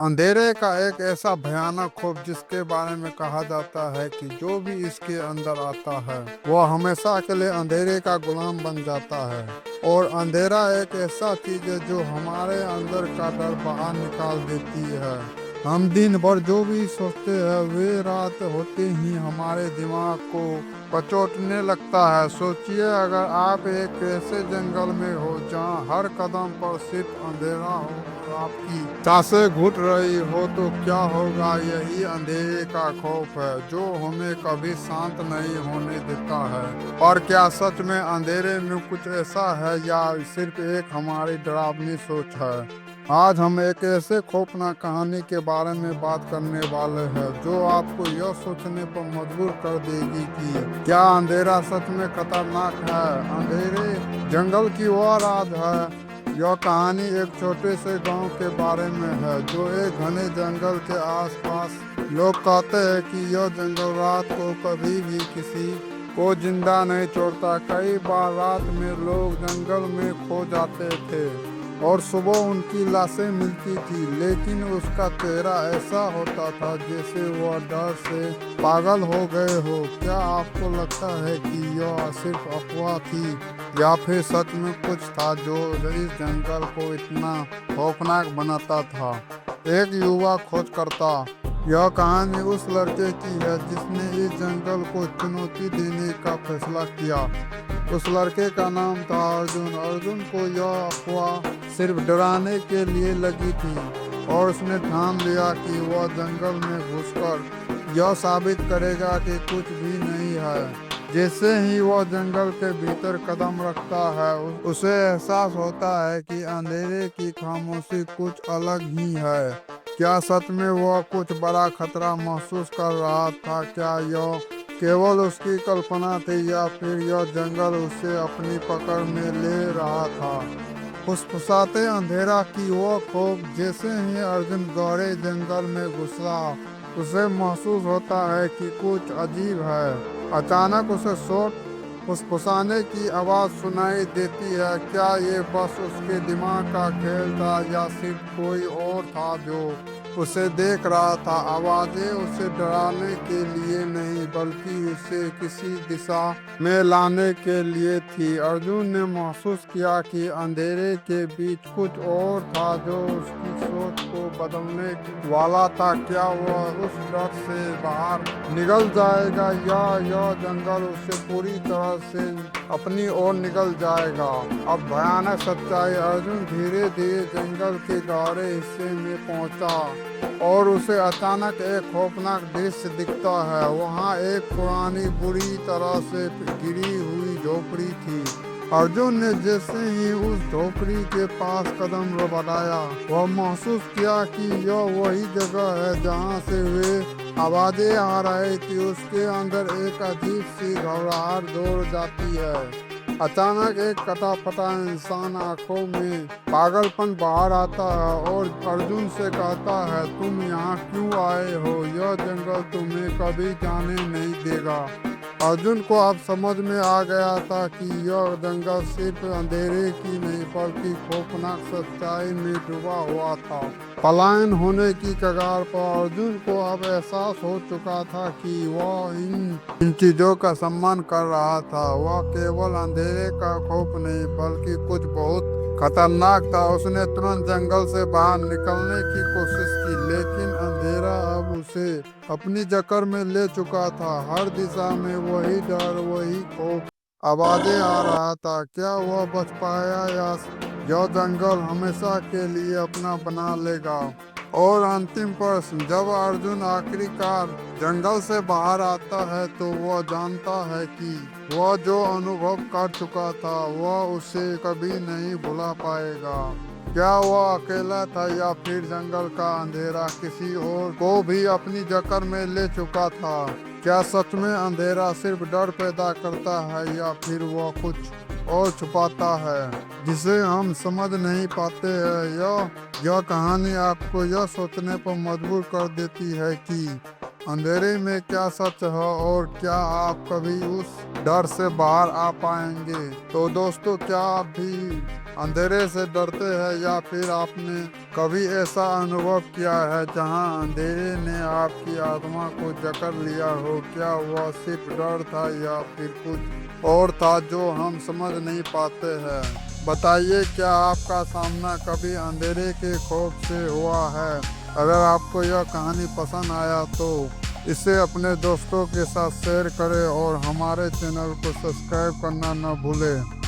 अंधेरे का एक ऐसा भयानक खौफ जिसके बारे में कहा जाता है कि जो भी इसके अंदर आता है वह हमेशा के लिए अंधेरे का गुलाम बन जाता है। और अंधेरा एक ऐसा चीज है जो हमारे अंदर का डर बाहर निकाल देती है। हम दिन भर जो भी सोचते हैं वे रात होते ही हमारे दिमाग को कचोटने लगता है। सोचिए अगर आप एक ऐसे जंगल में हो जहाँ हर कदम पर सिर्फ अंधेरा हो और आपकी सांसें घुट रही हो तो क्या होगा। यही अंधेरे का खौफ है जो हमें कभी शांत नहीं होने देता है। और क्या सच में अंधेरे में कुछ ऐसा है या सिर्फ एक हमारी डरावनी सोच है। आज हम एक ऐसे खौफनाक कहानी के बारे में बात करने वाले हैं जो आपको यह सोचने पर मजबूर कर देगी कि क्या अंधेरा सच में खतरनाक है। अंधेरे जंगल की वह राज है। यह कहानी एक छोटे से गांव के बारे में है जो एक घने जंगल के आसपास। लोग कहते हैं कि यह जंगल रात को कभी भी किसी को जिंदा नहीं छोड़ता। कई बार रात में लोग जंगल में खो जाते थे और सुबह उनकी लाशें मिलती थी, लेकिन उसका चेहरा ऐसा होता था जैसे वह डर से पागल हो गए हो। क्या आपको लगता है कि यह सिर्फ अफवाह थी या फिर सच में कुछ था जो इस जंगल को इतना खौफनाक बनाता था। एक युवा खोज करता। यह कहानी उस लड़के की है जिसने इस जंगल को चुनौती देने का फैसला किया। उस लड़के का नाम था अर्जुन। अर्जुन को यह अफवाह सिर्फ डराने के लिए लगी थी और उसने ठान लिया कि वह जंगल में घुसकर यह साबित करेगा कि कुछ भी नहीं है। जैसे ही वह जंगल के भीतर कदम रखता है उसे एहसास होता है कि अंधेरे की खामोशी कुछ अलग ही है। क्या सच में वह कुछ बड़ा खतरा महसूस कर रहा था? क्या यह केवल उसकी कल्पना थी या फिर यह जंगल उसे अपनी पकड़ में ले रहा था? फुसफुसाते अंधेरा की वो खौफ। जैसे ही अर्जुन गहरे जंगल में घुसा उसे महसूस होता है कि कुछ अजीब है। अचानक उसे शोर फुसफुसाने की आवाज सुनाई देती है। क्या ये बस उसके दिमाग का खेल था या सिर्फ कोई और था जो उसे देख रहा था? आवाजें उसे डराने के लिए नहीं बल्कि उसे किसी दिशा में लाने के लिए थी। अर्जुन ने महसूस किया कि अंधेरे के बीच कुछ और था जो उसकी सोच को बदलने वाला था। क्या वह उस डर से बाहर निकल जाएगा या यह जंगल उसे पूरी तरह से अपनी ओर निकल जाएगा? अब भयानक सच्चाई। अर्जुन धीरे धीरे जंगल के गहरे हिस्से में पहुंचा और उसे अचानक एक खौफनाक दृश्य दिखता है। वहाँ एक पुरानी बुरी तरह से गिरी हुई झोपड़ी थी। अर्जुन ने जैसे ही उस झोपड़ी के पास कदम बढ़ाया वह महसूस किया कि यह वही जगह है जहाँ से वे आवाजें आ रही थी। उसके अंदर एक अजीब सी घबराहट दौड़ जाती है। अचानक एक कटा फटा इंसान आंखों में पागलपन बाहर आता है और अर्जुन से कहता है, तुम यहाँ क्यों आए हो? यह जंगल तुम्हें कभी जाने नहीं देगा। अर्जुन को अब समझ में आ गया था कि यह जंगल सिर्फ अंधेरे की नहीं बल्कि खौफनाक सच्चाई में डूबा हुआ था। पलायन होने की कगार पर अर्जुन को अब एहसास हो चुका था कि वह इन चीजों का सम्मान कर रहा था। वह केवल अंधेरे का खौफ नहीं बल्कि कुछ बहुत खतरनाक था। उसने तुरंत जंगल से बाहर निकलने की कोशिश की लेकिन अंधेरा अब उसे अपनी जकड़ में ले चुका था। हर दिशा में वही डर वही खौफ आवाजें आ रहा था। क्या वह बच पाया या यह जंगल हमेशा के लिए अपना बना लेगा? और अंतिम प्रश्न, जब अर्जुन आखिरकार जंगल से बाहर आता है तो वह जानता है कि वह जो अनुभव कर चुका था वह उसे कभी नहीं भुला पाएगा। क्या वह अकेला था या फिर जंगल का अंधेरा किसी और को भी अपनी जकड़ में ले चुका था? क्या सच में अंधेरा सिर्फ डर पैदा करता है या फिर वह कुछ और छुपाता है जिसे हम समझ नहीं पाते हैं? यह कहानी आपको यह सोचने पर मजबूर कर देती है कि अंधेरे में क्या सच है और क्या आप कभी उस डर से बाहर आ पाएंगे। तो दोस्तों, क्या आप भी अंधेरे से डरते हैं, या फिर आपने कभी ऐसा अनुभव किया है जहां अंधेरे ने आपकी आत्मा को जकड़ लिया हो? क्या वह सिर्फ डर था या फिर कुछ और था जो हम समझ नहीं पाते हैं? बताइए, क्या आपका सामना कभी अंधेरे के खौफ से हुआ है? अगर आपको यह कहानी पसंद आया तो इसे अपने दोस्तों के साथ शेयर करें और हमारे चैनल को सब्सक्राइब करना न भूलें।